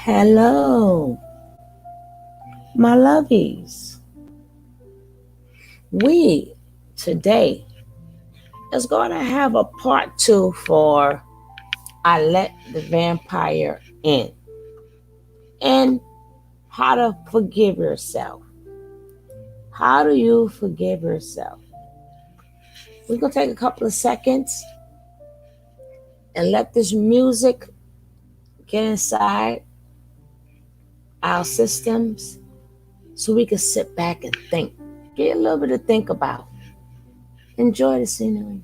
Hello, my lovies. We today is going to have a part two for I Let the Vampire In and how to forgive yourself. How do you forgive yourself? We're going to take a couple of seconds and let this music get inside our systems so we can sit back and think. Get a little bit to think about. Enjoy the scenery.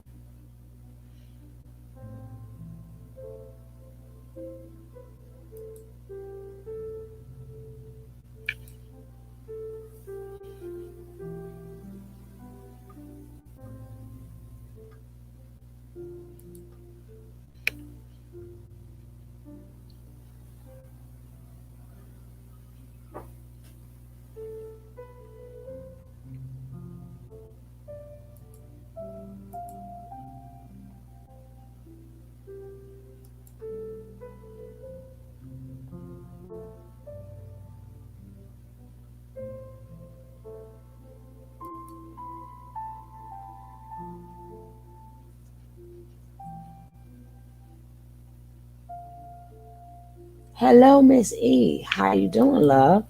Hello, Miss E. How you doing, love?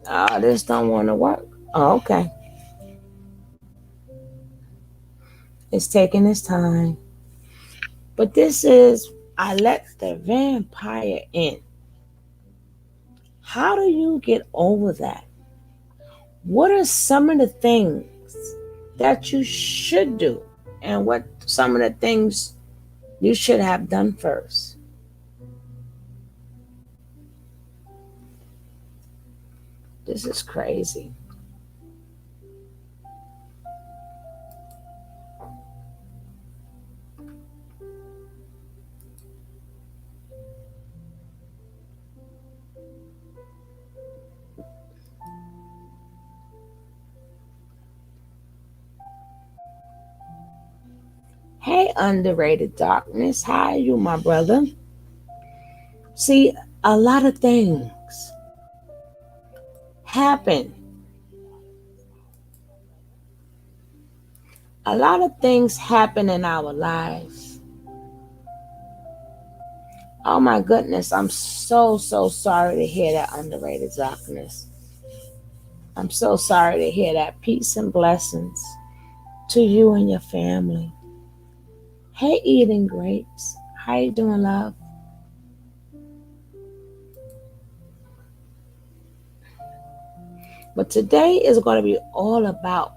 Uh, this don't want to work. Oh, okay. It's taking its time. But this is I Let the Vampire In. How do you get over that? What are some of the things that you should do? And what some of the things you should have done first? This is crazy. Hey, underrated darkness. How are you, my brother? See, a lot of things happen. A lot of things happen in our lives. Oh my goodness, I'm so sorry to hear that, underrated darkness. I'm so sorry to hear that. Peace and blessings to you and your family. Hey, eating grapes. How you doing, love? But today is going to be all about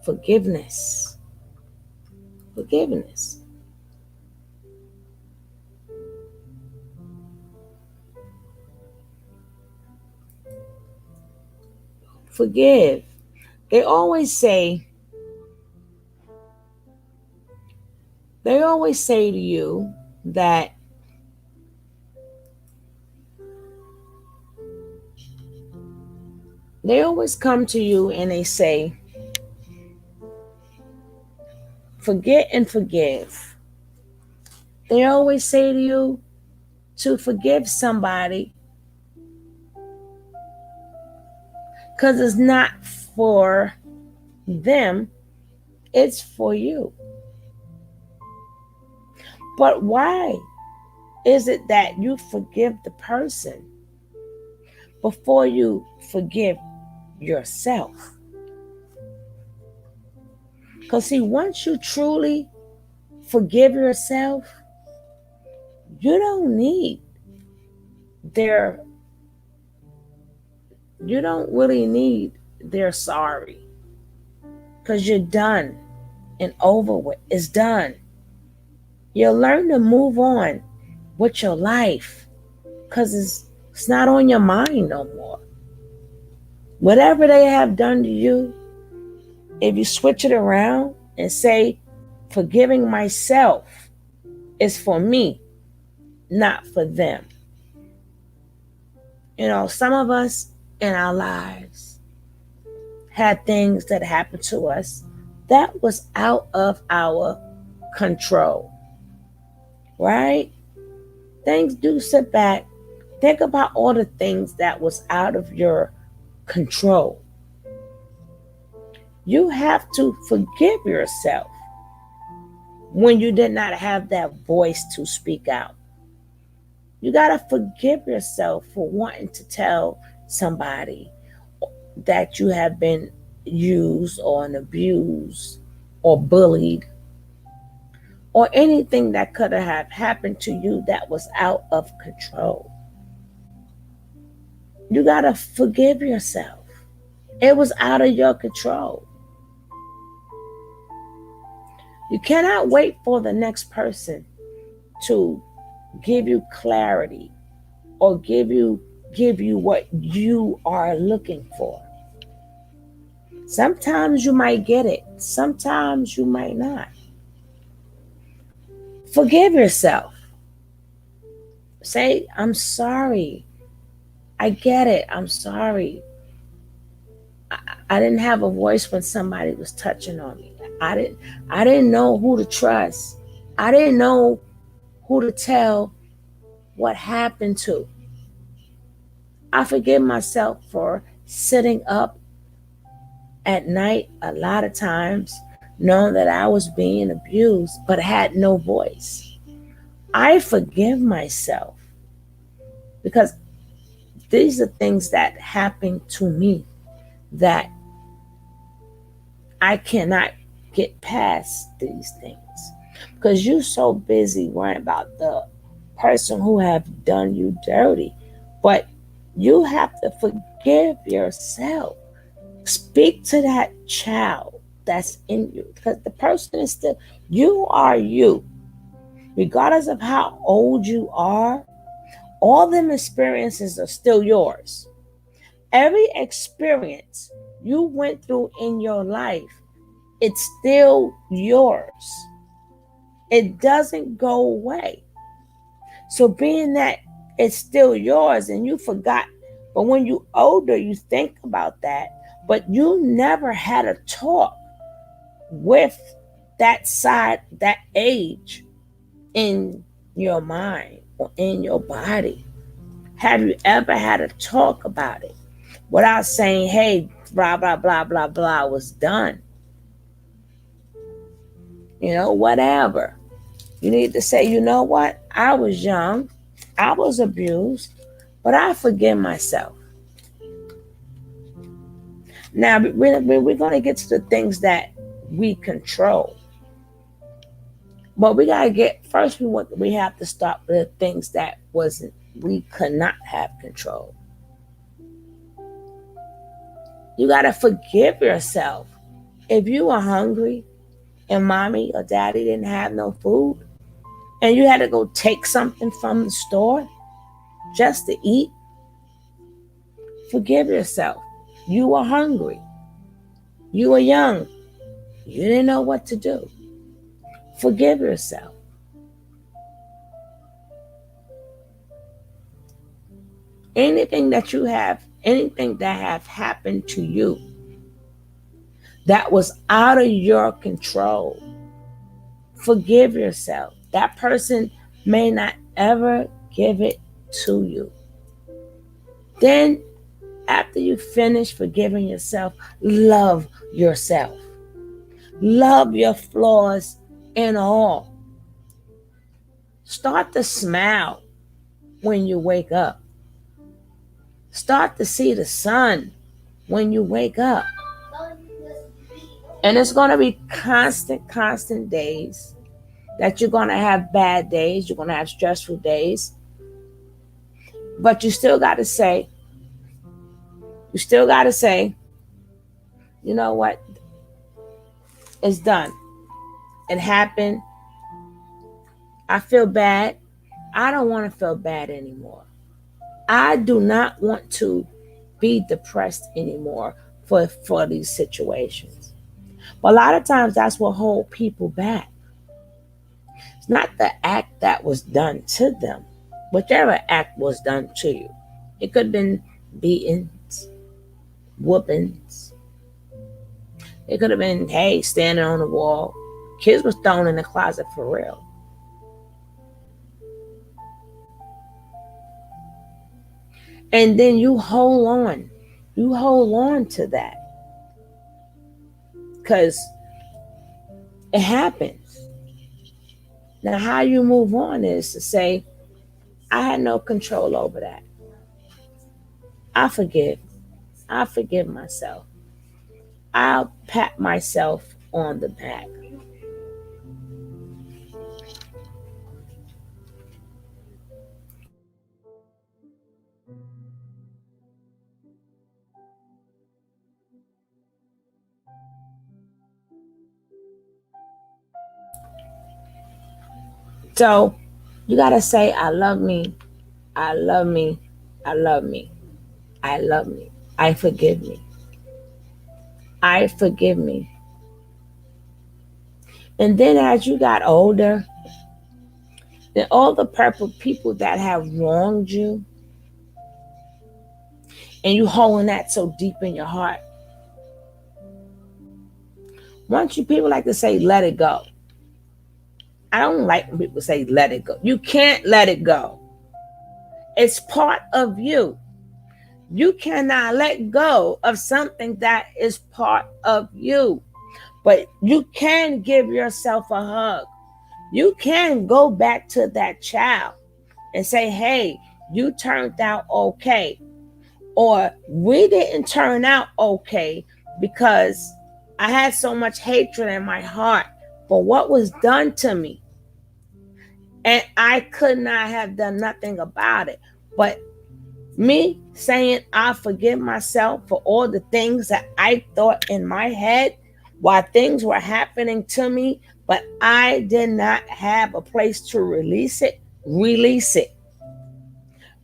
forgiveness. Forgiveness. Forgive. They always say, they always say to you that they always come to you and they say, forget and forgive. They always say to you to forgive somebody because it's not for them, it's for you. But why is it that you forgive the person before you forgive yourself? Because, see, once you truly forgive yourself, you don't need their, you don't really need their sorry because you're done and over with. It's done. You'll learn to move on with your life because it's It's not on your mind no more. Whatever they have done to you, if you switch it around and say, forgiving myself is for me, not for them. Some of us in our lives had things that happened to us that was out of our control, right? Things do sit back. Think about all the things that was out of your control. You have to forgive yourself when you did not have that voice to speak out. You got to forgive yourself for wanting to tell somebody that you have been used or abused or bullied or anything that could have happened to you that was out of control. You got to forgive yourself. It was out of your control. You cannot wait for the next person to give you clarity or give you what you are looking for. Sometimes you might get it. Sometimes you might not. Forgive yourself. Say, I'm sorry. I get it. I'm sorry. I didn't have a voice when somebody was touching on me. I didn't know who to trust. I didn't know who to tell what happened to. I forgive myself for sitting up at night a lot of times knowing that I was being abused but had no voice. I forgive myself because these are things that happened to me that I cannot get past these things because you're so busy worrying about the person who have done you dirty. But you have to forgive yourself. Speak to that child that's in you because the person is still, you are you. Regardless of how old you are, all them experiences are still yours. Every experience you went through in your life, it's still yours. It doesn't go away. So being that it's still yours and you forgot, but when you older, you think about that, but you never had a talk with that side, that age in your mind or in your body. Have you ever had a talk about it without saying, hey, blah, blah, blah, blah, blah was done? Whatever. You need to say, you know what? I was young. I was abused, but I forgive myself. Now, we're going to get to the things that we control. But we got to get, first we have to stop with the things that we could not have control. You got to forgive yourself. If you were hungry and mommy or daddy didn't have no food and you had to go take something from the store just to eat, forgive yourself. You were hungry. You were young. You didn't know what to do. Forgive yourself. Anything that have happened to you that was out of your control, forgive yourself. That person may not ever give it to you. Then, after you finish forgiving yourself, love yourself. Love your flaws and all. Start to smile when you wake up. Start to see the sun when you wake up. And it's going to be constant days that you're going to have bad days. You're going to have stressful days. But you still got to say, you know what? It's done. It happened. I feel bad. I don't want to feel bad anymore. I do not want to be depressed anymore for these situations. But a lot of times that's what hold people back. It's not the act that was done to them, whichever act was done to you. It could have been beatings, whoopings. It could have been, hey, standing on the wall. Kids was thrown in the closet for real. And then you hold on. You hold on to that. Because it happens. Now, how you move on is to say, I had no control over that. I forgive. I forgive myself. I'll pat myself on the back. So you got to say, I love me. I love me. I love me. I love me. I forgive me. I forgive me. And then as you got older, then all the purple people that have wronged you, and you holding that so deep in your heart, once you people like to say, let it go. I don't like when people say, let it go. You can't let it go. It's part of you. You cannot let go of something that is part of you. But you can give yourself a hug. You can go back to that child and say, hey, you turned out okay. Or we didn't turn out okay because I had so much hatred in my heart for what was done to me. And I could not have done nothing about it. But me saying I forgive myself for all the things that I thought in my head while things were happening to me, but I did not have a place to release it, release it.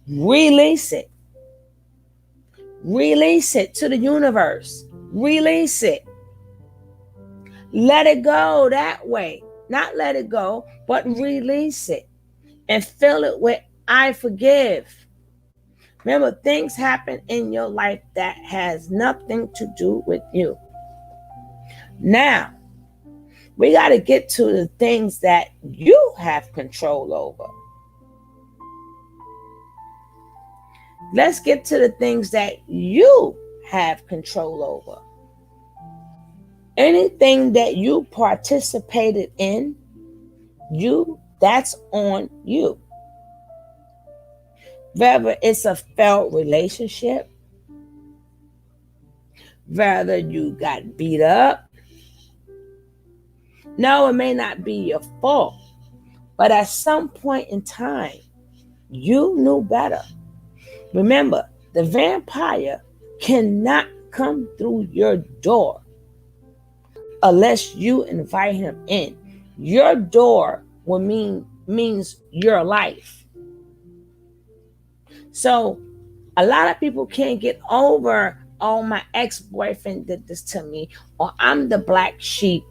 Release it. Release it to the universe. Release it. Let it go that way. Not let it go, but release it. And fill it with I forgive. Remember, things happen in your life that has nothing to do with you. Now, we got to get to the things that you have control over. Let's get to the things that you have control over. Anything that you participated in, that's on you. Whether it's a failed relationship, whether you got beat up. No, it may not be your fault, but at some point in time, you knew better. Remember, the vampire cannot come through your door unless you invite him in. Your door will means your life. So a lot of people can't get over, oh, my ex-boyfriend did this to me, or I'm the black sheep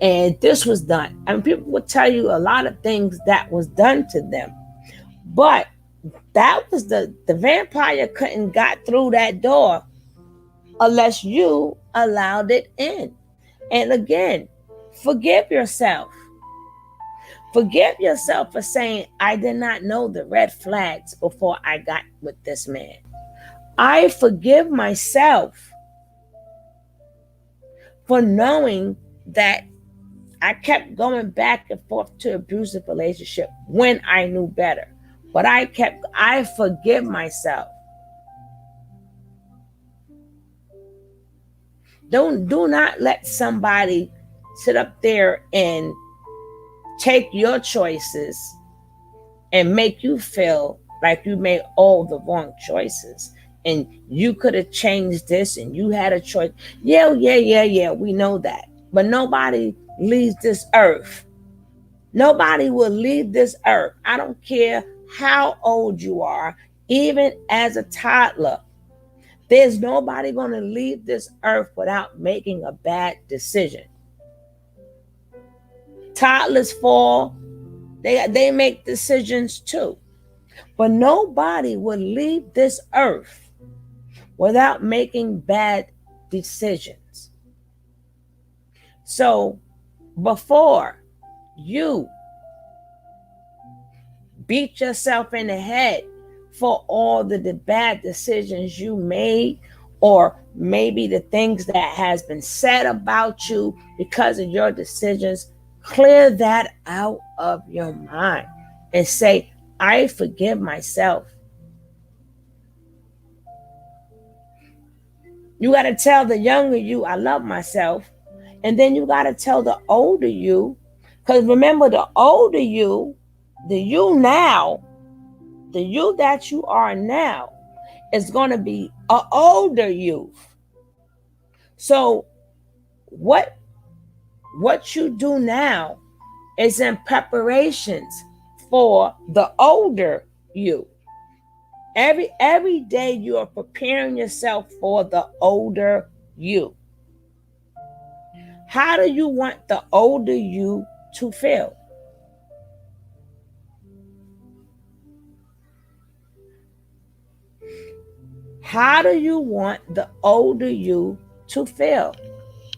and this was done. I mean, people will tell you a lot of things that was done to them. But that was the vampire couldn't got through that door unless you allowed it in. And again, forgive yourself. Forgive yourself for saying, I did not know the red flags before I got with this man. I forgive myself for knowing that I kept going back and forth to abusive relationship when I knew better. But I forgive myself. Do not let somebody sit up there and take your choices and make you feel like you made all the wrong choices and you could have changed this and you had a choice. Yeah, we know that. But nobody leaves this earth. Nobody will leave this earth. I don't care how old you are, even as a toddler. There's nobody going to leave this earth without making a bad decision. Toddlers fall, they make decisions too. But nobody will leave this earth without making bad decisions. So before you beat yourself in the head for all the bad decisions you made, or maybe the things that has been said about you because of your decisions, clear that out of your mind and say, I forgive myself. You got to tell the younger you, I love myself. And then you got to tell the older you, because remember, the older you, the you now, the you that you are now is going to be an older you. So what you do now is in preparations for the older you. Every day you are preparing yourself for the older you. How do you want the older you to feel? How do you want the older you to feel?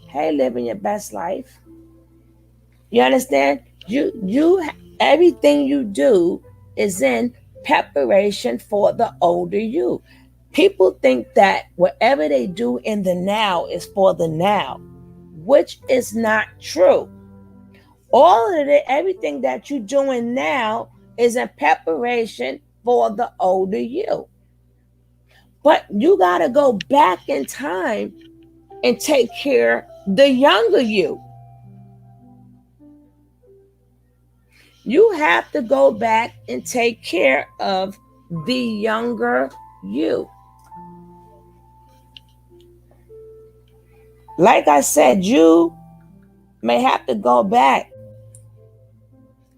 Hey, living your best life. You understand? You everything you do is in preparation for the older you. People think that whatever they do in the now is for the now, which is not true. All of it, everything that you're doing now is in preparation for the older you. But you got to go back in time and take care of the younger you. You have to go back and take care of the younger you. Like I said, you may have to go back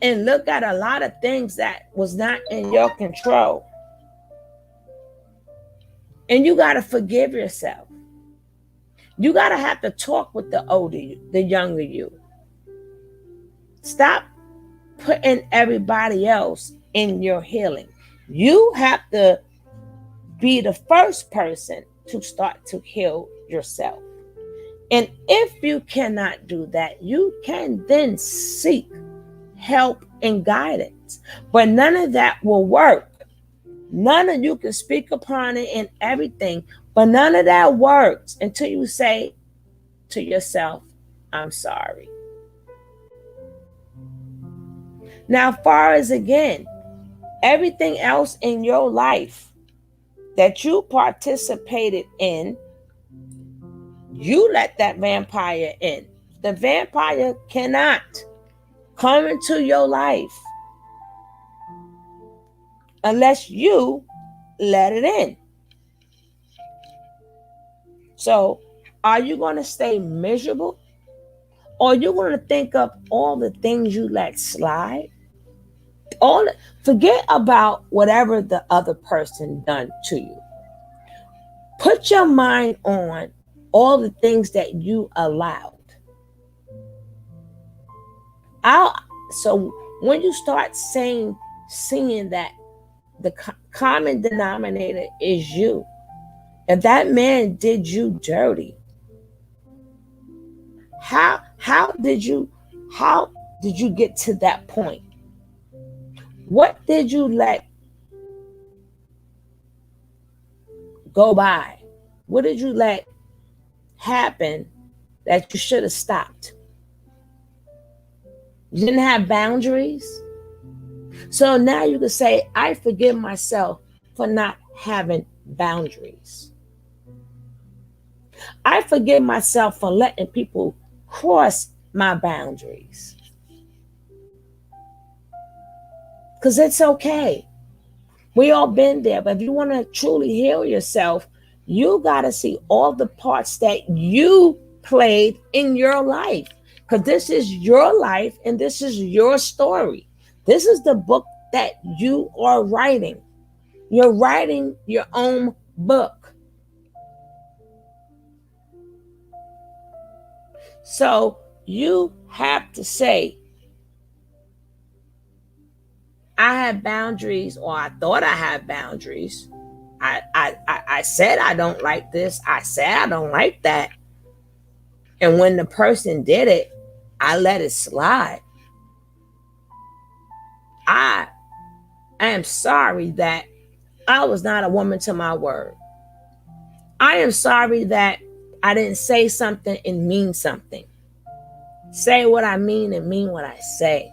and look at a lot of things that was not in your control. And you got to forgive yourself. You got to have to talk with the older you, the younger you. Stop putting everybody else in your healing. You have to be the first person to start to heal yourself. And if you cannot do that, you can then seek help and guidance. But none of that will work. None of you can speak upon it and everything, but none of that works until you say to yourself, I'm sorry. Now, far as again, everything else in your life that you participated in, you let that vampire in. The vampire cannot come into your life unless you let it in. So, are you going to stay miserable? Or are you going to think of all the things you let slide? Forget about whatever the other person done to you. Put your mind on all the things that you allowed. So when you start seeing that the common denominator is you, if that man did you dirty, how did you get to that point? What did you let go by? What did you let happen that you should have stopped? You didn't have boundaries. So now you can say, I forgive myself for not having boundaries. I forgive myself for letting people cross my boundaries. Because it's okay. We all been there. But if you want to truly heal yourself, you got to see all the parts that you played in your life. Because this is your life and this is your story. This is the book that you are writing. You're writing your own book. So you have to say, I have boundaries, or I thought I had boundaries. I said I don't like this. I said I don't like that. And when the person did it, I let it slide. I am sorry that I was not a woman to my word. I am sorry that I didn't say something and mean something. Say what I mean and mean what I say.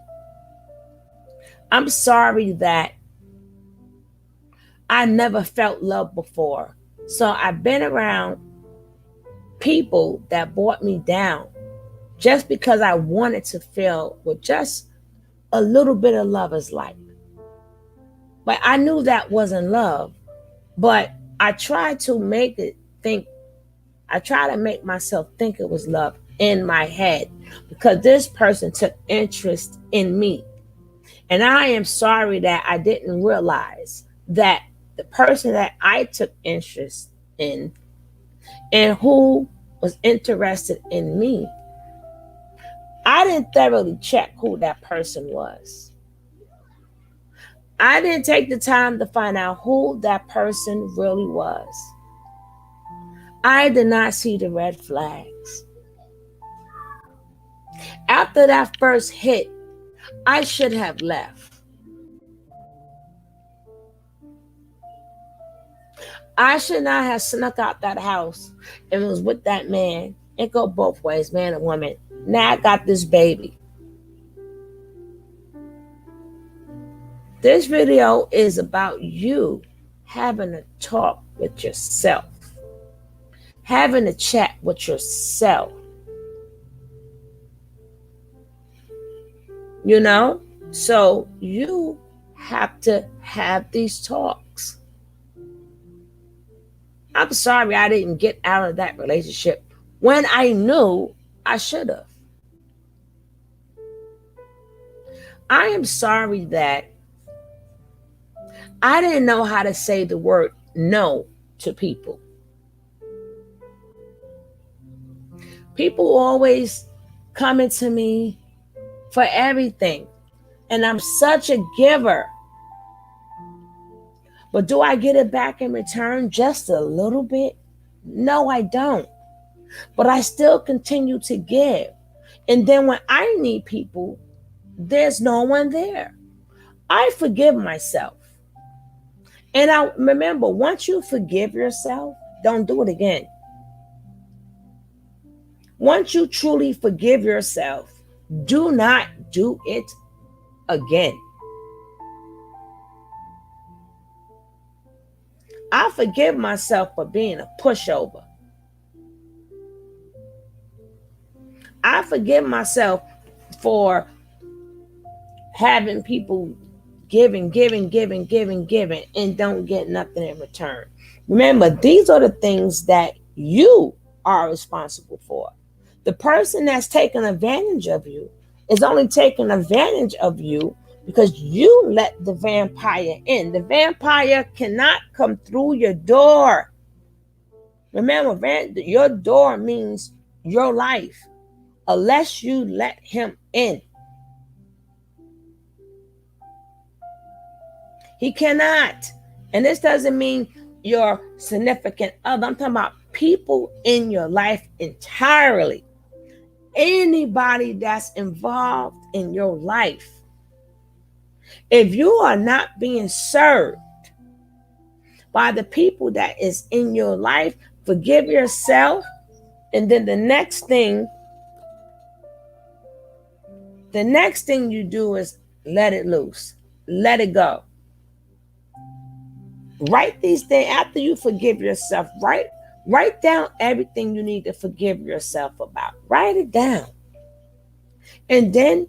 I'm sorry that I never felt love before. So I've been around people that brought me down just because I wanted to feel what just a little bit of love is like. But I knew that wasn't love. But I tried to make it think, I tried to make myself think it was love in my head because this person took interest in me. And I am sorry that I didn't realize that the person that I took interest in and who was interested in me, I didn't thoroughly check who that person was. I didn't take the time to find out who that person really was. I did not see the red flags. After that first hit, I should have left. I should not have snuck out that house and was with that man. It go both ways, man and woman. Now I got this baby. This video is about you having a talk with yourself, having a chat with yourself. You know? So you have to have these talks. I'm sorry I didn't get out of that relationship when I knew I should have. I am sorry that I didn't know how to say the word no to people. People always coming to me for everything. And I'm such a giver. But do I get it back in return just a little bit? No, I don't. But I still continue to give. And then when I need people, there's no one there. I forgive myself. And I remember, once you forgive yourself, don't do it again. Once you truly forgive yourself, do not do it again. I forgive myself for being a pushover. I forgive myself for having people giving, and don't get nothing in return. Remember, these are the things that you are responsible for. The person that's taking advantage of you is only taking advantage of you because you let the vampire in. The vampire cannot come through your door. Remember, your door means your life, unless you let him in. He cannot. And this doesn't mean your significant other. I'm talking about people in your life entirely. Anybody that's involved in your life. If you are not being served by the people that is in your life, forgive yourself. And then the next thing you do is let it loose. Let it go. Write these things after you forgive yourself. Write down everything you need to forgive yourself about. Write it down. And then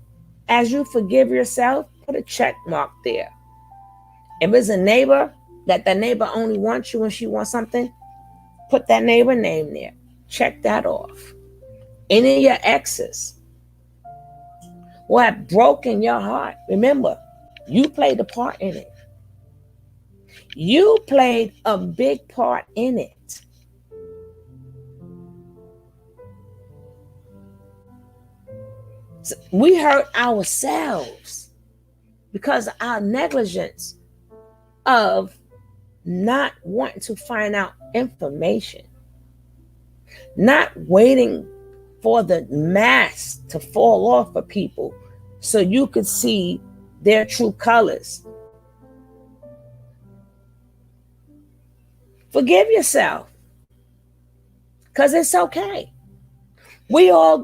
as you forgive yourself, put a check mark there. If it's a neighbor, that the neighbor only wants you when she wants something, put that neighbor name there. Check that off. Any of your exes will have broken your heart. Remember, you played a part in it. You played a big part in it. So we hurt ourselves because of our negligence of not wanting to find out information, not waiting for the mask to fall off of people so you could see their true colors. Forgive yourself, because it's okay. We all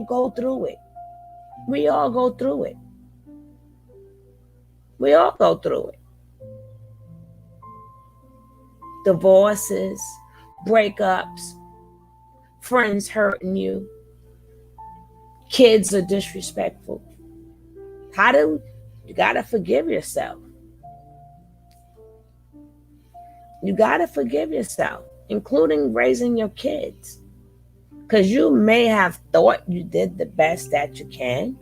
go through it. We all go through it. We all go through it. Divorces, breakups, friends hurting you, kids are disrespectful. You gotta forgive yourself. You gotta forgive yourself, including raising your kids. Because you may have thought you did the best that you can,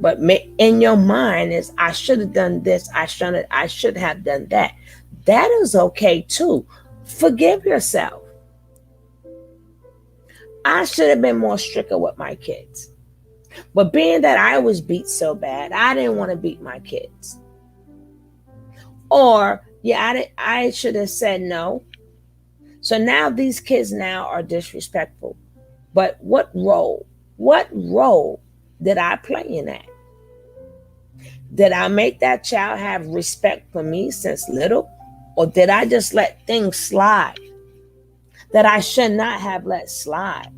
but in your mind is, I should have done this, I should have done that. That is okay too. Forgive yourself. I should have been more stricter with my kids. But being that I was beat so bad, I didn't want to beat my kids. Or, I should have said no. So now these kids now are disrespectful. But what role did I play in that? Did I make that child have respect for me since little? Or did I just let things slide that I should not have let slide?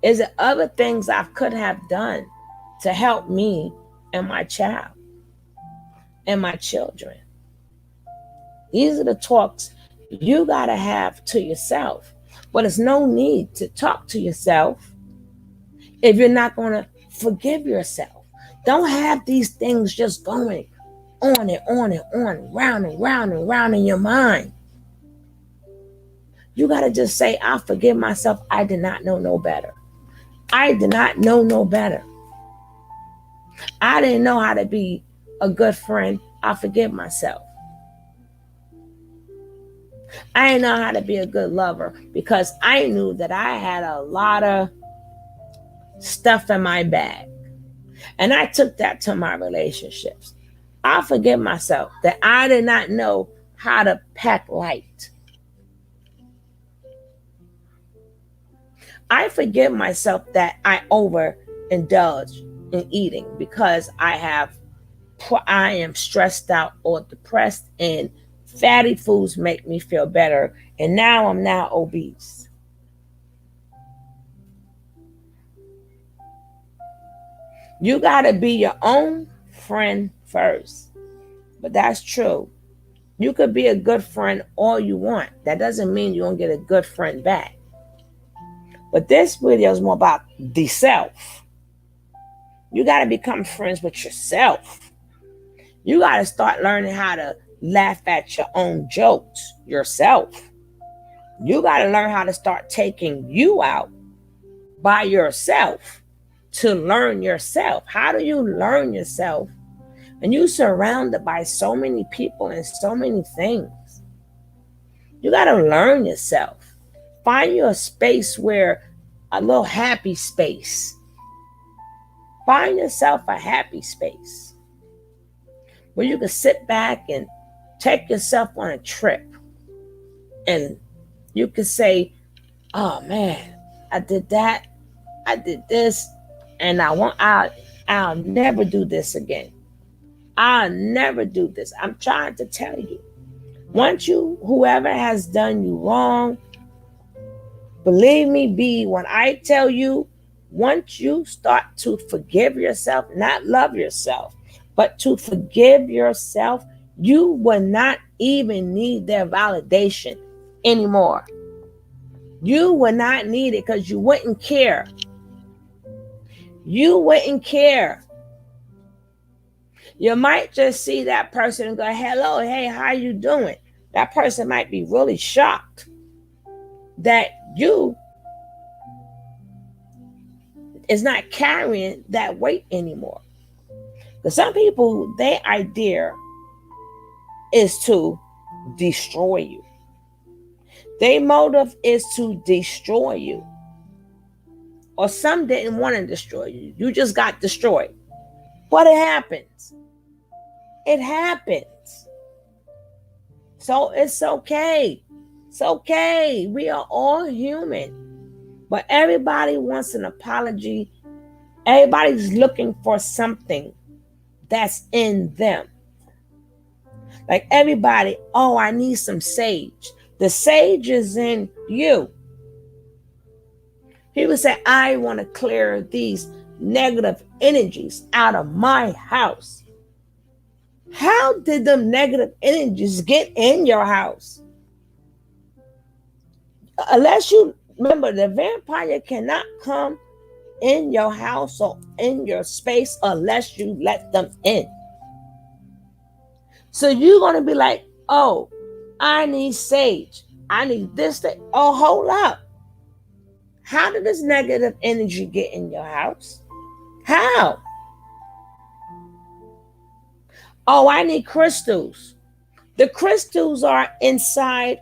Is it other things I could have done to help me and my child and my children? These are the talks you got to have to yourself. But there's no need to talk to yourself if you're not going to forgive yourself. Don't have these things just going on and on and on, round and round and round in your mind. You got to just say, I forgive myself. I did not know no better. I did not know no better. I didn't know how to be a good friend. I forgive myself. I didn't know how to be a good lover because I knew that I had a lot of stuff in my bag. And I took that to my relationships. I forgive myself that I did not know how to pack light. I forgive myself that I overindulge in eating because I am stressed out or depressed, and fatty foods make me feel better. And now I'm obese. You got to be your own friend first. But that's true. You could be a good friend all you want. That doesn't mean you're going to get a good friend back. But this video is more about the self. You got to become friends with yourself. You got to start learning how to laugh at your own jokes yourself. You got to learn how to start taking you out by yourself to learn yourself. How do you learn yourself? And you're surrounded by so many people and so many things. You got to learn yourself. Find your space a little happy space. Find yourself a happy space where you can sit back and take yourself on a trip. And you can say, oh man, I did that. I did this. And I'll never do this again. I'll never do this. I'm trying to tell you. Whoever has done you wrong, believe me, B, when I tell you, once you start to forgive yourself, not love yourself, but to forgive yourself, you will not even need their validation anymore. You will not need it because you wouldn't care. You wouldn't care. You might just see that person and go, hello, hey, how you doing? That person might be really shocked that you is not carrying that weight anymore. Because some people, their idea is to destroy you. Their motive is to destroy you. Or some didn't want to destroy you. You just got destroyed. But it happens. It happens. So it's okay. It's okay. We are all human. But everybody wants an apology. Everybody's looking for something that's in them. Like everybody, oh, I need some sage. The sage is in you. People say, I want to clear these negative energies out of my house. How did them negative energies get in your house? Unless you remember, the vampire cannot come in your house or in your space unless you let them in. So you're going to be like, oh, I need sage. I need this thing. Oh, hold up. How did this negative energy get in your house? How? Oh, I need crystals. The crystals are inside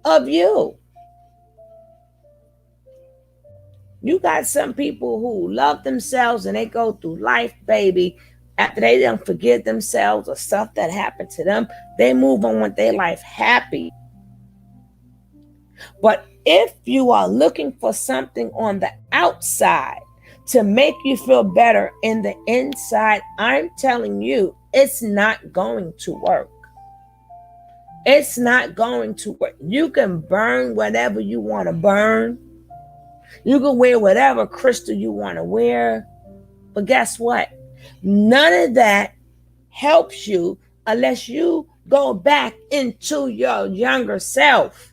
of you. You got some people who love themselves and they go through life, baby. After they don't forgive themselves or stuff that happened to them, they move on with their life happy. But if you are looking for something on the outside to make you feel better in the inside, I'm telling you, it's not going to work. It's not going to work. You can burn whatever you want to burn. You can wear whatever crystal you want to wear. But guess what? None of that helps you unless you go back into your younger self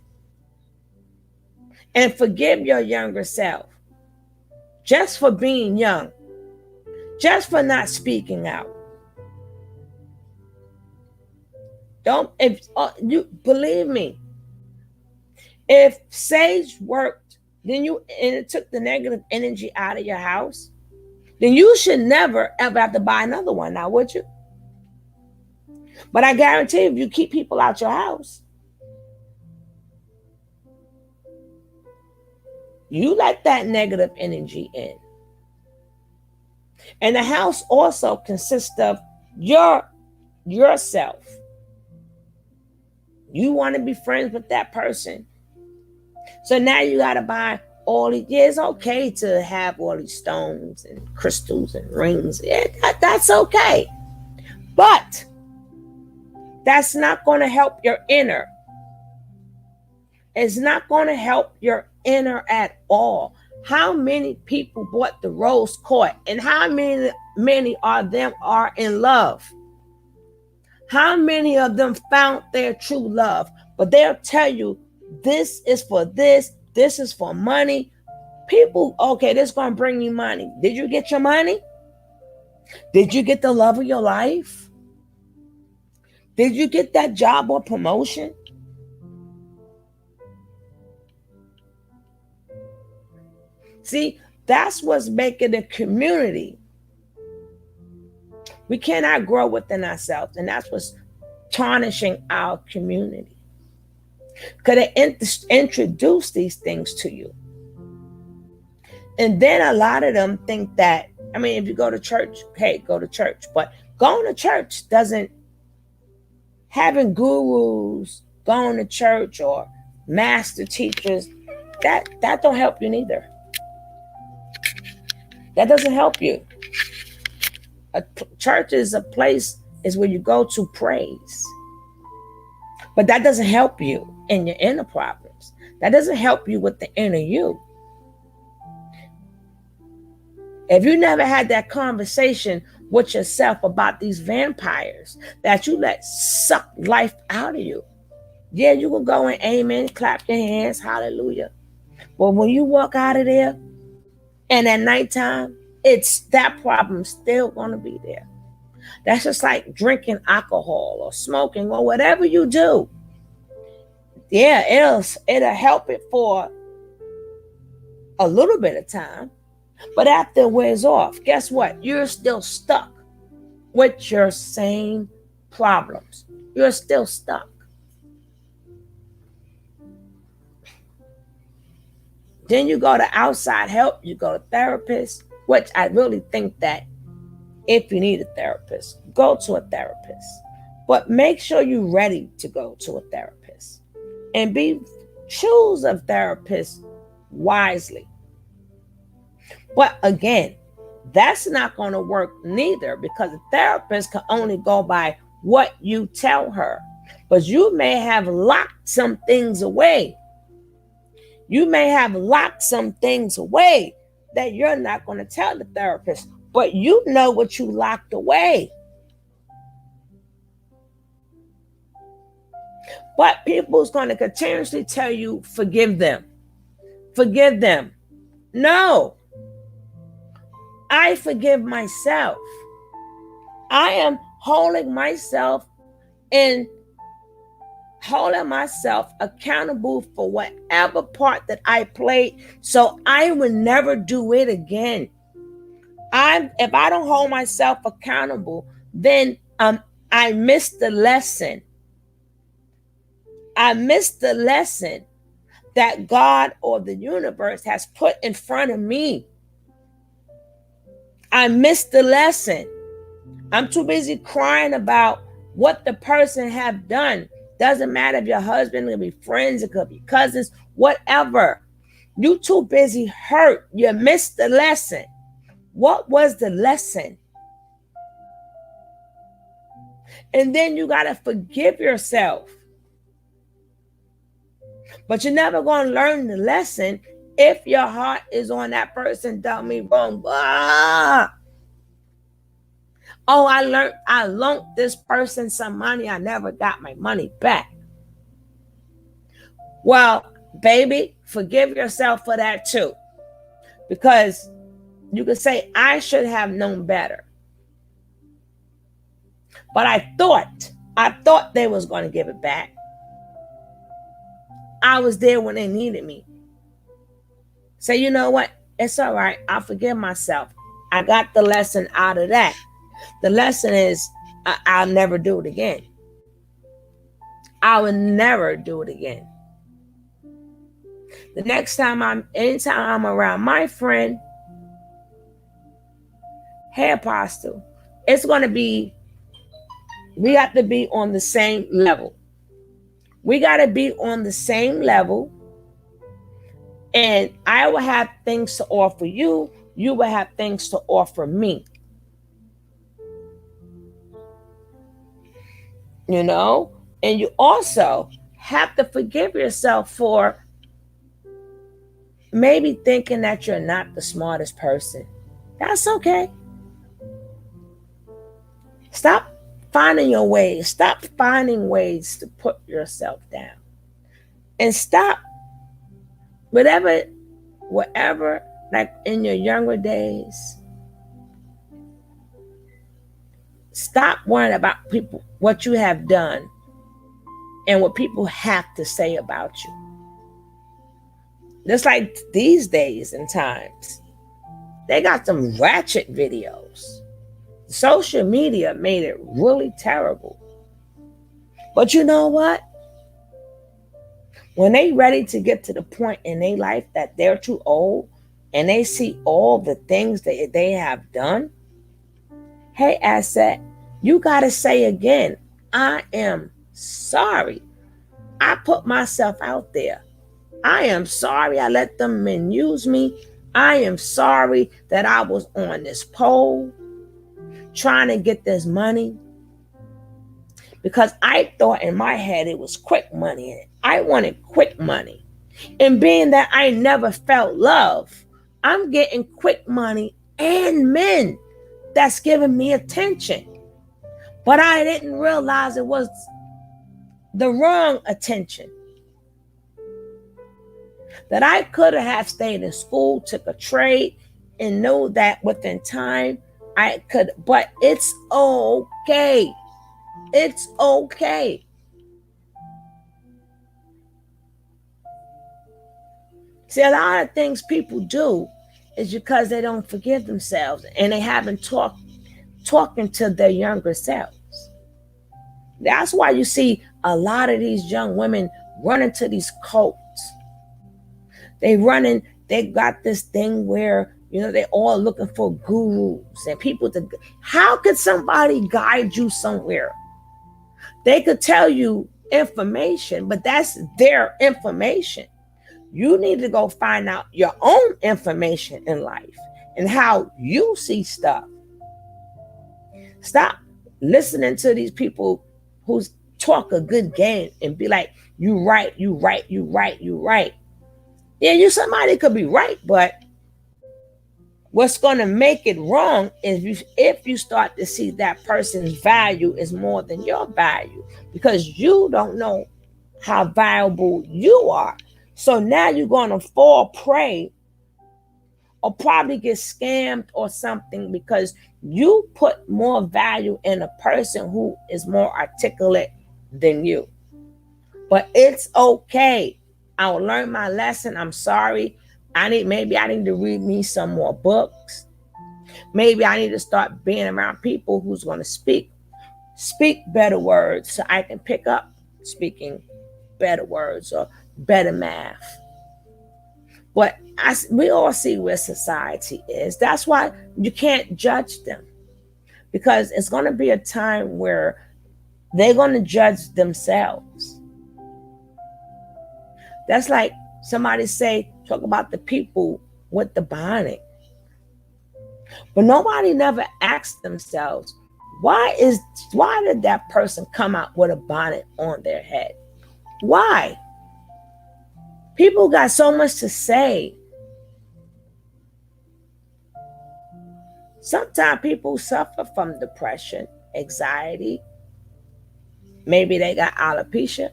and forgive your younger self just for being young, just for not speaking out. You believe me, if sage worked, and it took the negative energy out of your house, then you should never ever have to buy another one now, would you? But I guarantee if you keep people out your house, you let that negative energy in. And the house also consists of yourself. You want to be friends with that person. So now you got to buy all these. Yeah, it's okay to have all these stones and crystals and rings. Yeah, that's okay. But that's not going to help your inner. It's not going to help your inner at all. How many people bought the rose quartz, and how many of them are in love? How many of them found their true love? But they'll tell you, this is for this is for money. People, okay, this is going to bring you money. Did you get your money? Did you get the love of your life? Did you get that job or promotion? See, that's what's making the community. We cannot grow within ourselves, and that's what's tarnishing our community. Because they introduce these things to you. And then a lot of them think that, I mean, if you go to church, hey, go to church. But going to church doesn't, having gurus, going to church or master teachers, that don't help you neither. That doesn't help you. A church is a place, is where you go to praise. But that doesn't help you in your inner problems. That doesn't help you with the inner you. If you never had that conversation with yourself about these vampires that you let suck life out of you, yeah, you can go and amen, clap your hands, hallelujah. But when you walk out of there and at nighttime, it's that problem still going to be there. That's just like drinking alcohol or smoking or whatever you do. Yeah, it'll help it for a little bit of time. But after it wears off, guess what? You're still stuck with your same problems. You're still stuck. Then you go to outside help, you go to therapists, which I really think that if you need a therapist, go to a therapist. But make sure you're ready to go to a therapist. And choose a therapist wisely. But again, that's not going to work neither, because a therapist can only go by what you tell her. But you may have locked some things away. You may have locked some things away that you're not going to tell the therapist, but you know what you locked away. But people's going to continuously tell you, forgive them. Forgive them. No. I forgive myself. I am holding myself accountable for whatever part that I played, so I would never do it again. If I don't hold myself accountable, then I missed the lesson. I missed the lesson that God or the universe has put in front of me. I missed the lesson. I'm too busy crying about what the person have done. Doesn't matter if your husband, it could be friends, it could be cousins, whatever. You too busy hurt. You missed the lesson. What was the lesson? And then you got to forgive yourself. But you're never going to learn the lesson if your heart is on that person done me wrong. Oh, I loaned this person some money. I never got my money back. Well, baby, forgive yourself for that too. Because you could say, I should have known better. But I thought they was going to give it back. I was there when they needed me. Say, you know what? It's all right. I'll forgive myself. I got the lesson out of that. The lesson is I'll never do it again. I will never do it again. The next time anytime I'm around my friend, hey, Apostle, it's going to be, we have to be on the same level. We got to be on the same level. And I will have things to offer you. You will have things to offer me. You know? And you also have to forgive yourself for maybe thinking that you're not the smartest person. That's okay. Stop finding your ways. Stop finding ways to put yourself down. And stop whatever, like in your younger days, stop worrying about people, what you have done, and what people have to say about you. Just like these days and times, they got some ratchet videos. Social media made it really terrible. But you know what? When they ready to get to the point in their life that they're too old and they see all the things that they have done, hey, Asset, you got to say again, I am sorry. I put myself out there. I am sorry I let them men use me. I am sorry that I was on this pole trying to get this money because I thought in my head it was quick money. I wanted quick money. And being that I never felt love, I'm getting quick money and men that's giving me attention. But I didn't realize it was the wrong attention. That I could have stayed in school, took a trade, and know that within time I could, but it's okay. It's okay. See, a lot of things people do is because they don't forgive themselves and they haven't talked talking to their younger selves. That's why you see a lot of these young women running to these cults. They got this thing where, they're all looking for gurus and people to, how could somebody guide you somewhere? They could tell you information, but that's their information. You need to go find out your own information in life and how you see stuff. Stop listening to these people who talk a good game and be like, you right, you right, you right, you right. Yeah, somebody could be right, but what's going to make it wrong is if you start to see that person's value is more than your value, because you don't know how valuable you are. So now you're going to fall prey or probably get scammed or something because you put more value in a person who is more articulate than you. But it's okay. I'll learn my lesson. I'm sorry. Maybe I need to read me some more books. Maybe I need to start being around people who's going to speak better words so I can pick up speaking better words or better math. But we all see where society is. That's why you can't judge them, because it's going to be a time where they're going to judge themselves. That's like somebody talk about the people with the bonnet. But nobody never asks themselves, why did that person come out with a bonnet on their head? Why? People got so much to say. Sometimes people suffer from depression, anxiety. Maybe they got alopecia.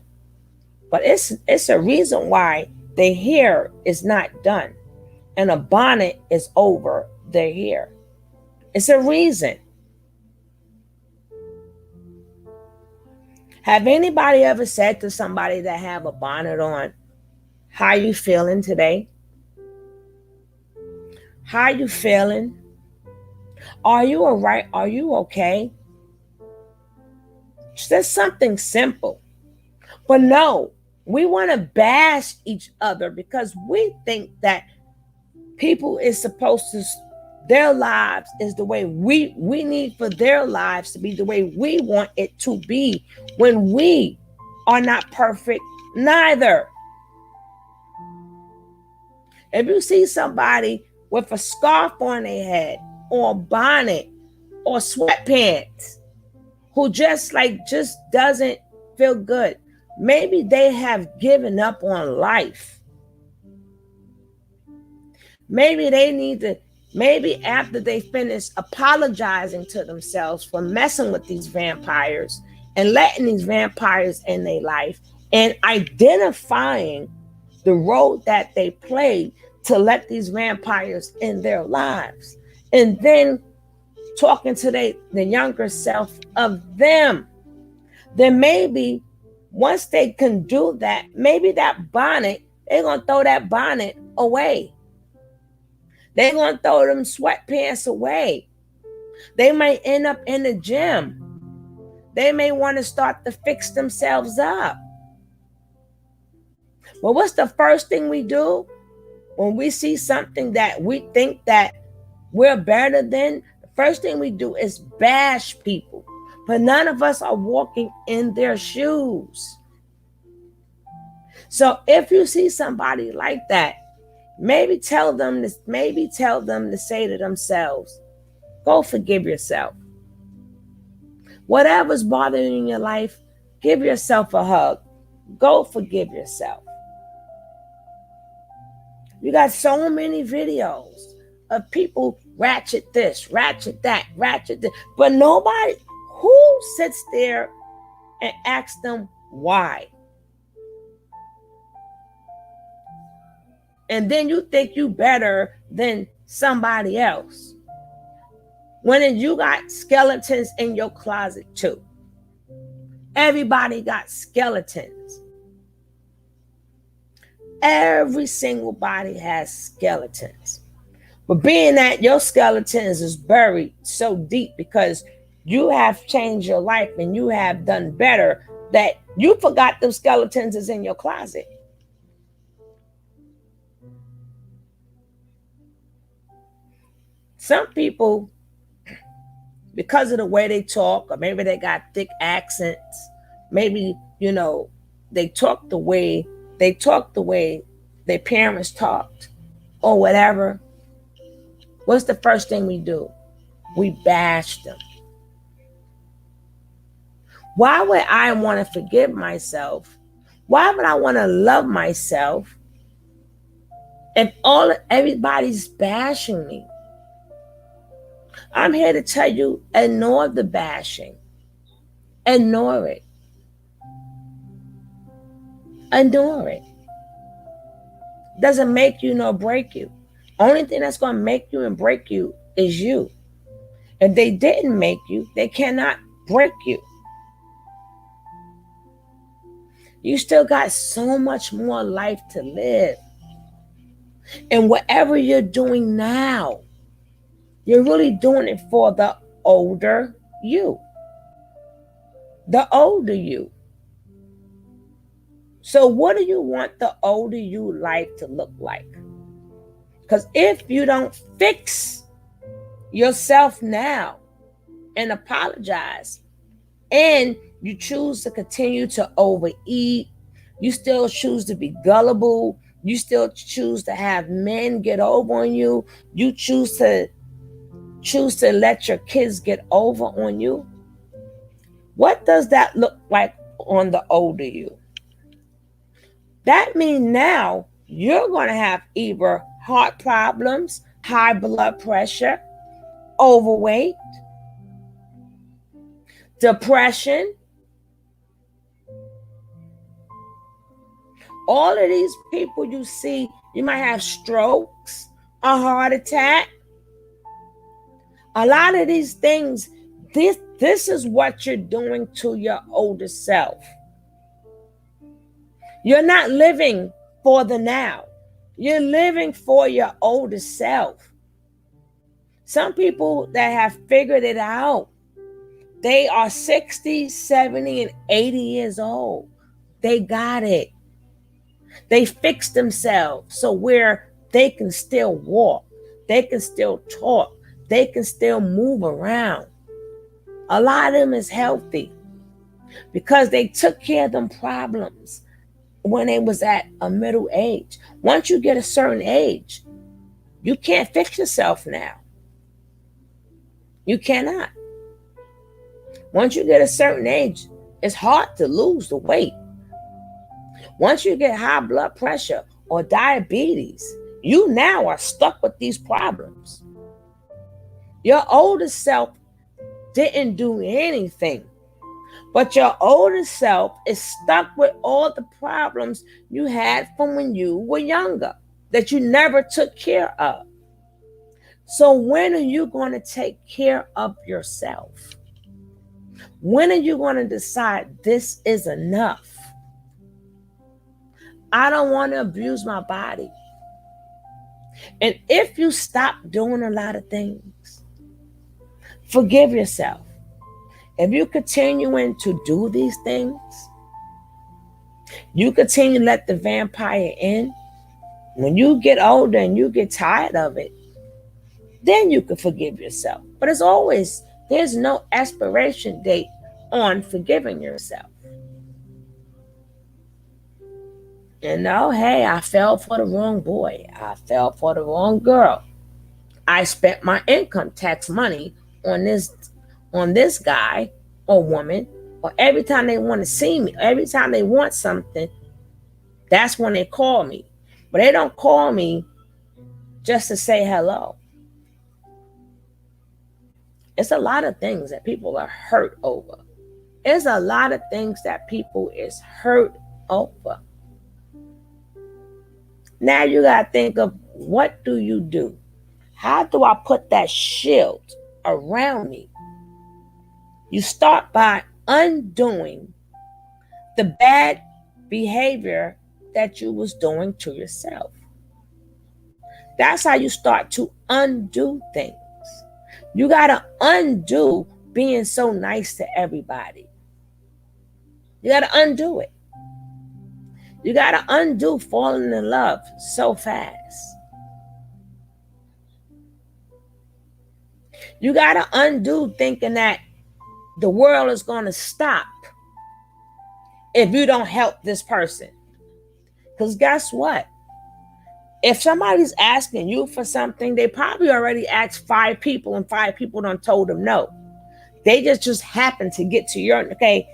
But it's a reason why their hair is not done and a bonnet is over their hair. It's a reason. Have anybody ever said to somebody that have a bonnet on, how you feeling today? How you feeling? Are you all right? Are you okay? Just something simple. But no, we want to bash each other because we think that people is supposed to, their lives is the way we need for their lives to be the way we want it to be, when we are not perfect neither. If you see somebody with a scarf on their head or a bonnet or sweatpants who just doesn't feel good, maybe they have given up on life. Maybe they need to, maybe after they finish apologizing to themselves for messing with these vampires and letting these vampires in their life and identifying the role that they played to let these vampires in their lives, and then talking to the younger self of them, then maybe once they can do that, maybe that bonnet, they're going to throw that bonnet away. They're going to throw them sweatpants away. They may end up in the gym. They may want to start to fix themselves up. But what's the first thing we do when we see something that we think that we're better than? The first thing we do is bash people. But none of us are walking in their shoes. So if you see somebody like that, maybe tell them to say to themselves, go forgive yourself. Whatever's bothering you in your life, give yourself a hug. Go forgive yourself. You got so many videos of people ratchet this, ratchet that, ratchet this, but nobody who sits there and asks them why. And then you think you better than somebody else, when you got skeletons in your closet too. Everybody got skeletons. Every single body has skeletons. But being that your skeletons is buried so deep because you have changed your life and you have done better, that you forgot those skeletons is in your closet. Some people, because of the way they talk, or maybe they got thick accents, maybe, they talk the way their parents talked, or whatever. What's the first thing we do? We bash them. Why would I want to forgive myself? Why would I want to love myself if everybody's bashing me? I'm here to tell you, ignore the bashing. Ignore it. Ignore it. Doesn't make you nor break you. Only thing that's going to make you and break you is you. If they didn't make you, they cannot break you. You still got so much more life to live. And whatever you're doing now, you're really doing it for the older you. The older you. So what do you want the older you life to look like? Because if you don't fix yourself now and apologize, and you choose to continue to overeat, you still choose to be gullible, you still choose to have men get over on you, you choose to let your kids get over on you, what does that look like on the older you? That means now you're going to have either heart problems, high blood pressure, overweight, depression. All of these people you see, you might have strokes, a heart attack. A lot of these things, this is what you're doing to your older self. You're not living for the now. You're living for your older self. Some people that have figured it out, they are 60, 70, and 80 years old. They got it. They fixed themselves so where they can still walk, they can still talk, they can still move around. A lot of them is healthy because they took care of them problems when they was at a middle age. Once you get a certain age, you can't fix yourself now. You cannot. Once you get a certain age, it's hard to lose the weight. Once you get high blood pressure or diabetes, you now are stuck with these problems. Your older self didn't do anything, but your older self is stuck with all the problems you had from when you were younger that you never took care of. So when are you going to take care of yourself? When are you going to decide this is enough? I don't want to abuse my body. And if you stop doing a lot of things, forgive yourself. If you continuing to do these things, you continue to let the vampire in. When you get older and you get tired of it, then you can forgive yourself. But as always, there's no expiration date on forgiving yourself. Hey, I fell for the wrong boy. I fell for the wrong girl. I spent my income tax money on this guy or woman, or every time they want to see me, every time they want something, that's when they call me. But they don't call me just to say hello. It's a lot of things that people are hurt over. It's a lot of things that people is hurt over. Now you got to think of, what do you do? How do I put that shield around me? You start by undoing the bad behavior that you was doing to yourself. That's how you start to undo things. You got to undo being so nice to everybody. You got to undo it. You got to undo falling in love so fast. You got to undo thinking that the world is going to stop if you don't help this person. Because guess what? If somebody's asking you for something, they probably already asked 5 people and 5 people done told them no. They just happened to get to your, okay,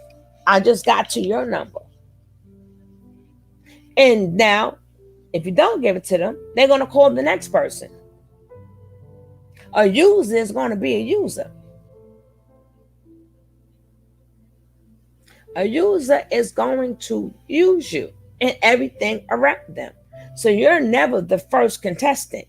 I just got to your number. And now, if you don't give it to them, they're going to call the next person. A user is going to be a user. A user is going to use you and everything around them. So you're never the first contestant.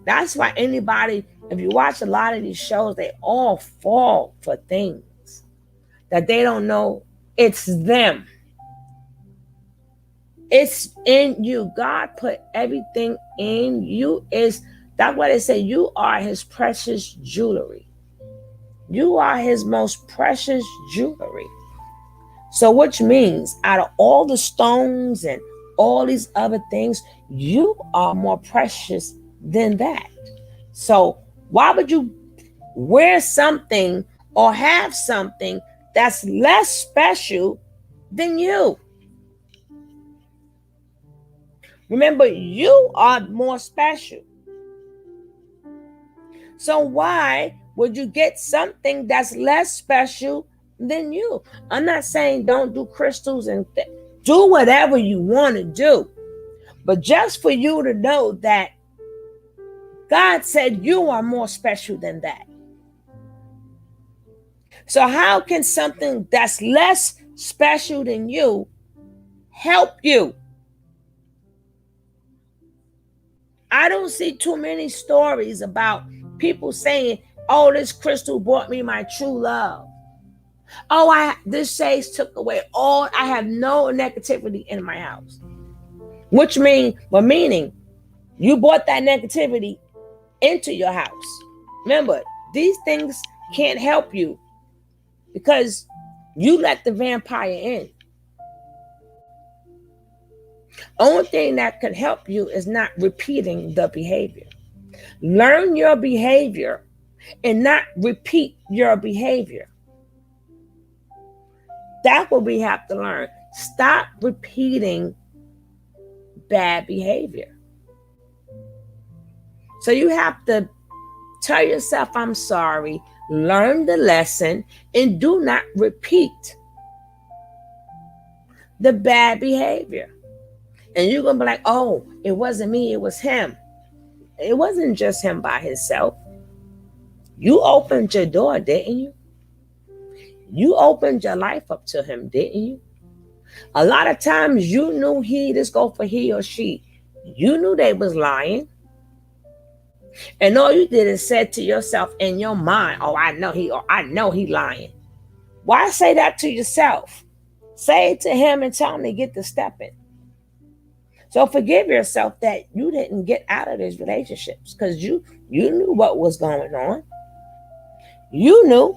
That's why anybody, if you watch a lot of these shows, they all fall for things that they don't know it's them. It's in you. God put everything in you. That's why they say you are his precious jewelry. You are his most precious jewelry. So which means out of all the stones and all these other things, you are more precious than that. So why would you wear something or have something that's less special than you? Remember, you are more special. So why would you get something that's less special than you? I'm not saying don't do crystals and do whatever you want to do. But just for you to know that God said you are more special than that. So how can something that's less special than you help you? I don't see too many stories about people saying, oh, this crystal brought me my true love. Oh, this sage took away all, I have no negativity in my house. Which meaning you brought that negativity into your house. Remember, these things can't help you because you let the vampire in. Only thing that can help you is not repeating the behavior. Learn your behavior and not repeat your behavior. That's what we have to learn. Stop repeating bad behavior. So you have to tell yourself, I'm sorry, learn the lesson, and do not repeat the bad behavior. And you're going to be like, oh, it wasn't me, it was him. It wasn't just him by himself. You opened your door, didn't you? You opened your life up to him, didn't you? A lot of times you knew let's go for he or she. You knew they was lying. And all you did is said to yourself in your mind, oh, I know he lying. Why say that to yourself? Say it to him and tell him to get the step in. So forgive yourself that you didn't get out of these relationships because you knew what was going on. You knew.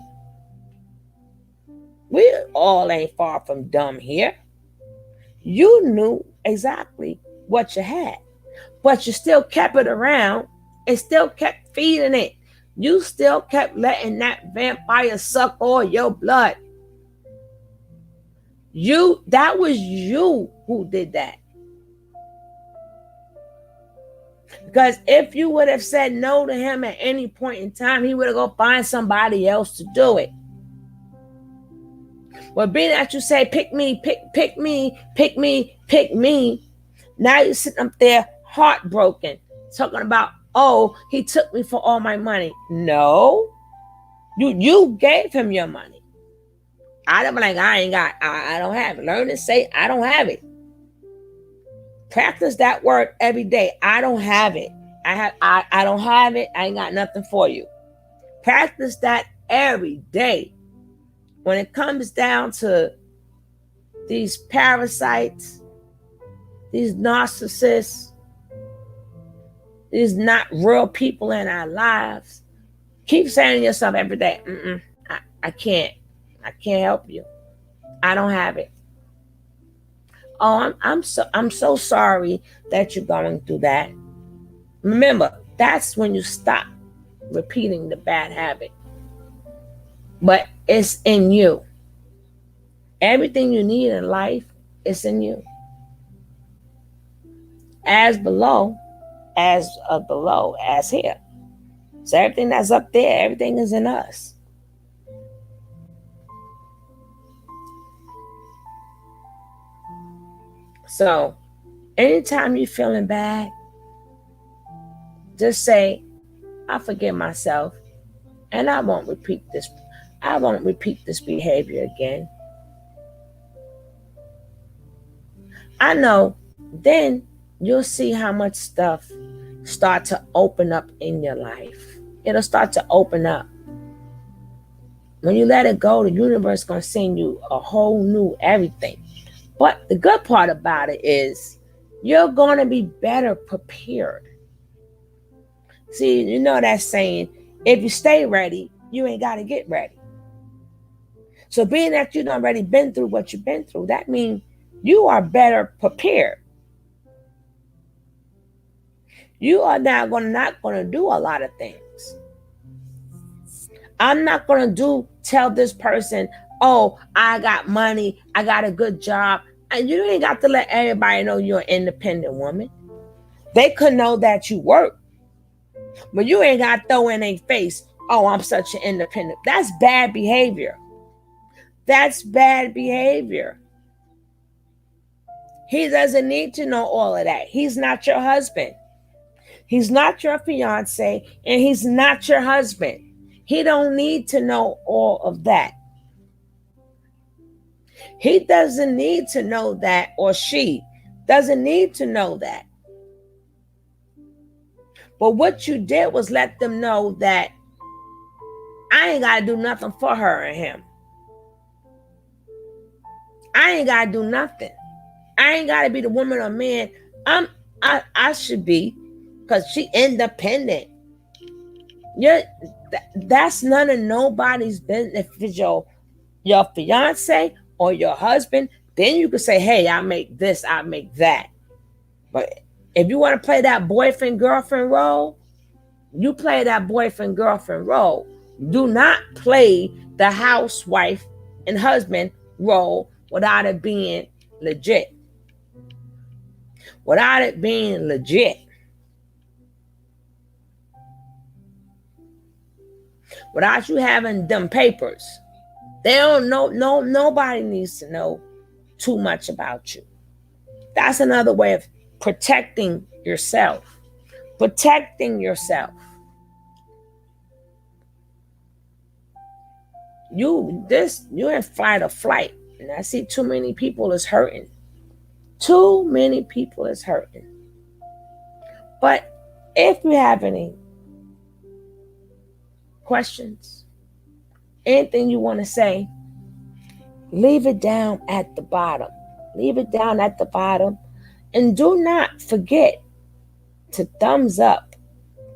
We all ain't far from dumb here. You knew exactly what you had, but you still kept it around and still kept feeding it. You still kept letting that vampire suck all your blood. That was you who did that. Because if you would have said no to him at any point in time, he would have go find somebody else to do it. But being that you say, pick me, pick me, pick me, pick me, now you're sitting up there heartbroken, talking about, oh, he took me for all my money. No, you gave him your money. I don't like, I don't have it. Learn to say, I don't have it. Practice that word every day. I don't have it. I don't have it. I ain't got nothing for you. Practice that every day. When it comes down to these parasites, these narcissists, these not real people in our lives. Keep saying to yourself every day, I can't help you. I don't have it. Oh, I'm so sorry that you're going through that. Remember, that's when you stop repeating the bad habit. But it's in you. Everything you need in life is in you. As below, as here. So everything that's up there, everything is in us. So anytime you're feeling bad, just say, I forgive myself and I won't repeat this behavior again. I know then you'll see how much stuff start to open up in your life. It'll start to open up. When you let it go, the universe is going to send you a whole new everything. But the good part about it is you're going to be better prepared. See, you know that saying, if you stay ready, you ain't got to get ready. So being that you've already been through what you've been through, that means you are better prepared. You are now not going to do a lot of things. I'm not going to tell this person, oh, I got money, I got a good job. And you ain't got to let everybody know you're an independent woman. They could know that you work. But you ain't got to throw in their face, oh, I'm such an independent. That's bad behavior. That's bad behavior. He doesn't need to know all of that. He's not your husband. He's not your fiance, and he's not your husband. He don't need to know all of that. He doesn't need to know that, or she doesn't need to know that. But what you did was let them know that I ain't got to do nothing for her and him. I ain't got to do nothing. I ain't got to be the woman or man I should be, because she independent. That's none of nobody's business. If it's your fiance or your husband, then you can say, hey, I make this, I make that. But if you want to play that boyfriend-girlfriend role, you play that boyfriend-girlfriend role. Do not play the housewife and husband role without it being legit. Without it being legit. Without you having them papers. They don't know, nobody needs to know too much about you. That's another way of protecting yourself. Protecting yourself. You're in fight or flight. And I see too many people is hurting. Too many people is hurting. But if you have any questions, anything you want to say, leave it down at the bottom. Leave it down at the bottom. And do not forget to thumbs up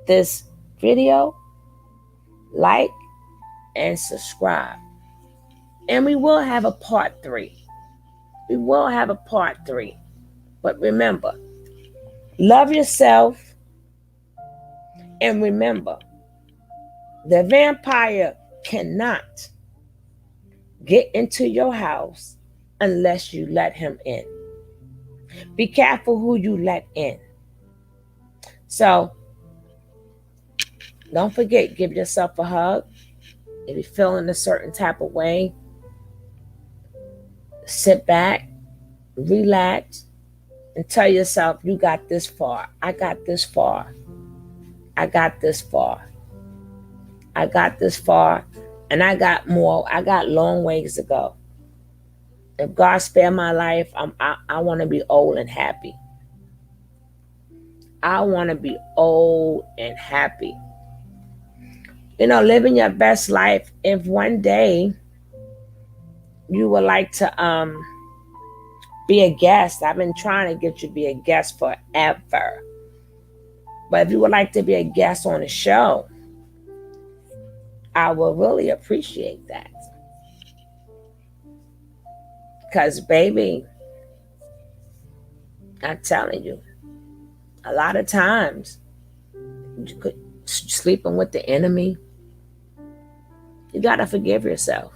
this video, like, and subscribe. And we will have a part 3. We will have a part 3. But remember, love yourself. And remember, the vampire cannot get into your house unless you let him in. Be careful who you let in. So, don't forget, give yourself a hug. If you're feeling a certain type of way, sit back, relax, and tell yourself, you got this far. I got this far. I got this far. I got this far, and I got more. I got long ways to go. If God spare my life, I want to be old and happy. I want to be old and happy. Living your best life. If one day you would like to Be a guest. I've been trying to get you to be a guest forever. But if you would like to be a guest on the show, I will really appreciate that. Because, baby, I'm telling you, a lot of times, sleeping with the enemy, you got to forgive yourself.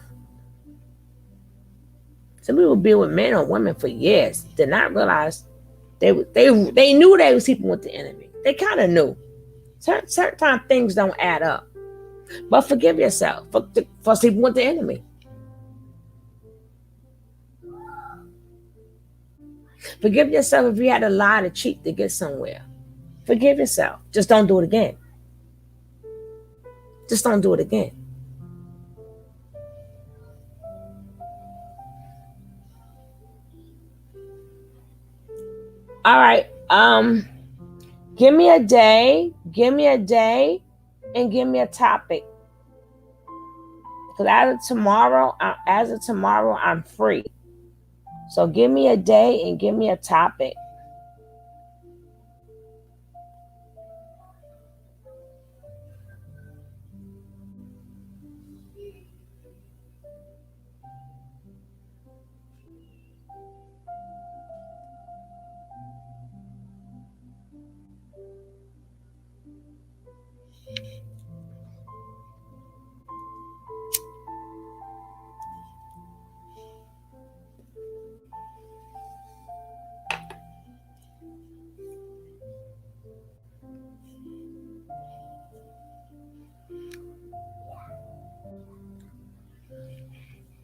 Some people be with men or women for years, did not realize they knew they were sleeping with the enemy. They kind of knew. Certain time things don't add up. But forgive yourself for sleeping with the enemy. Forgive yourself if you had to lie to cheat to get somewhere. Forgive yourself. Just don't do it again. Just don't do it again. All right. Give me a day, and give me a topic. Because as of tomorrow, I'm free. So give me a day and give me a topic.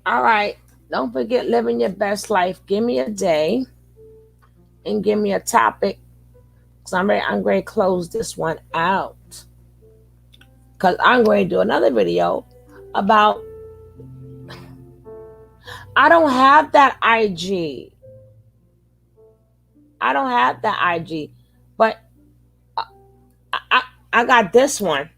All right. Don't forget living your best life. Give me a day and give me a topic. Because I'm going to close this one out. Because I'm going to do another video about, I don't have that IG. But I got this one.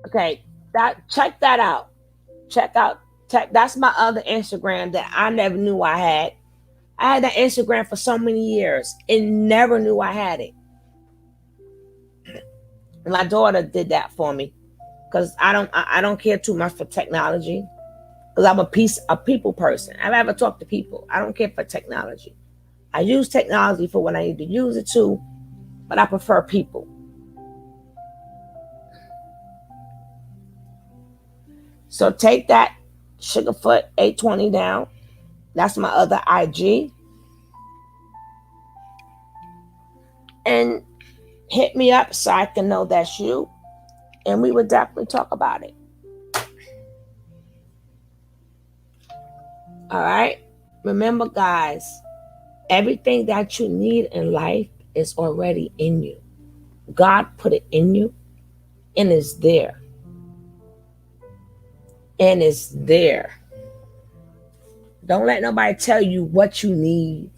Okay, check that out. Check. That's my other Instagram that I never knew I had. I had that Instagram for so many years and never knew I had it. And my daughter did that for me because I don't care too much for technology because I'm a people person. I never talk to people. I don't care for technology. I use technology for what I need to use it to, but I prefer people. So take that Sugarfoot 820 down. That's my other IG. And hit me up so I can know that's you. And we would definitely talk about it. All right. Remember, guys, everything that you need in life is already in you. God put it in you and it's there. And it's there. Don't let nobody tell you what you need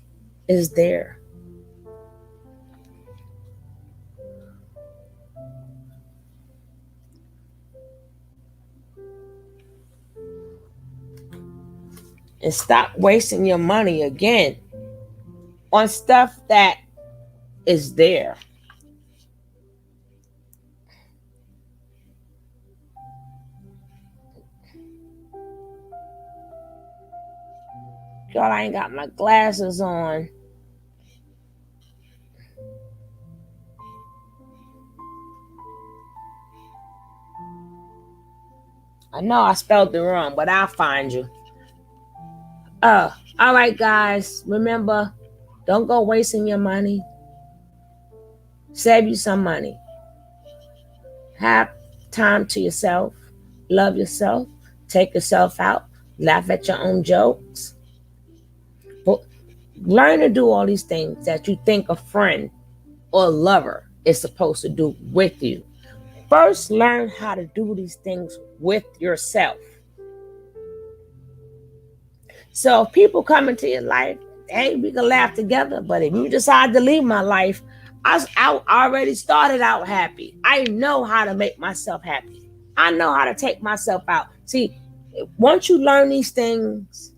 is there. And stop wasting your money again on stuff that is there. God, I ain't got my glasses on. I know I spelled it wrong, but I'll find you. All right, guys. Remember, don't go wasting your money. Save you some money. Have time to yourself. Love yourself. Take yourself out. Laugh at your own jokes. But learn to do all these things that you think a friend or a lover is supposed to do with you. First, learn how to do these things with yourself. So if people come into your life, hey, we can laugh together. But if you decide to leave my life, I already started out happy. I know how to make myself happy. I know how to take myself out. See, once you learn these things,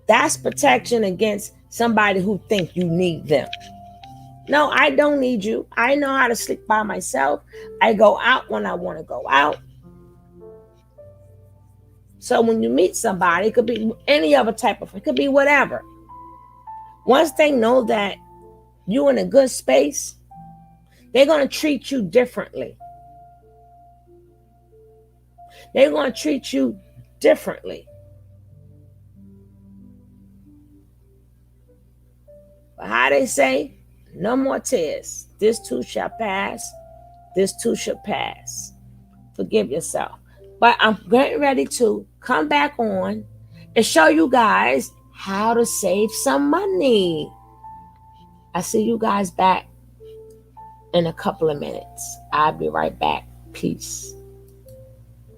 that's protection against somebody who think you need them. No, I don't need you. I know how to sleep by myself. I go out when I want to go out. So when you meet somebody, it could be any other type of, it could be whatever. Once they know that you're in a good space, they're going to treat you differently. They're going to treat you differently. But how they say, no more tears. This too shall pass. This too shall pass. Forgive yourself. But I'm getting ready to come back on and show you guys how to save some money. I'll see you guys back in a couple of minutes. I'll be right back. Peace.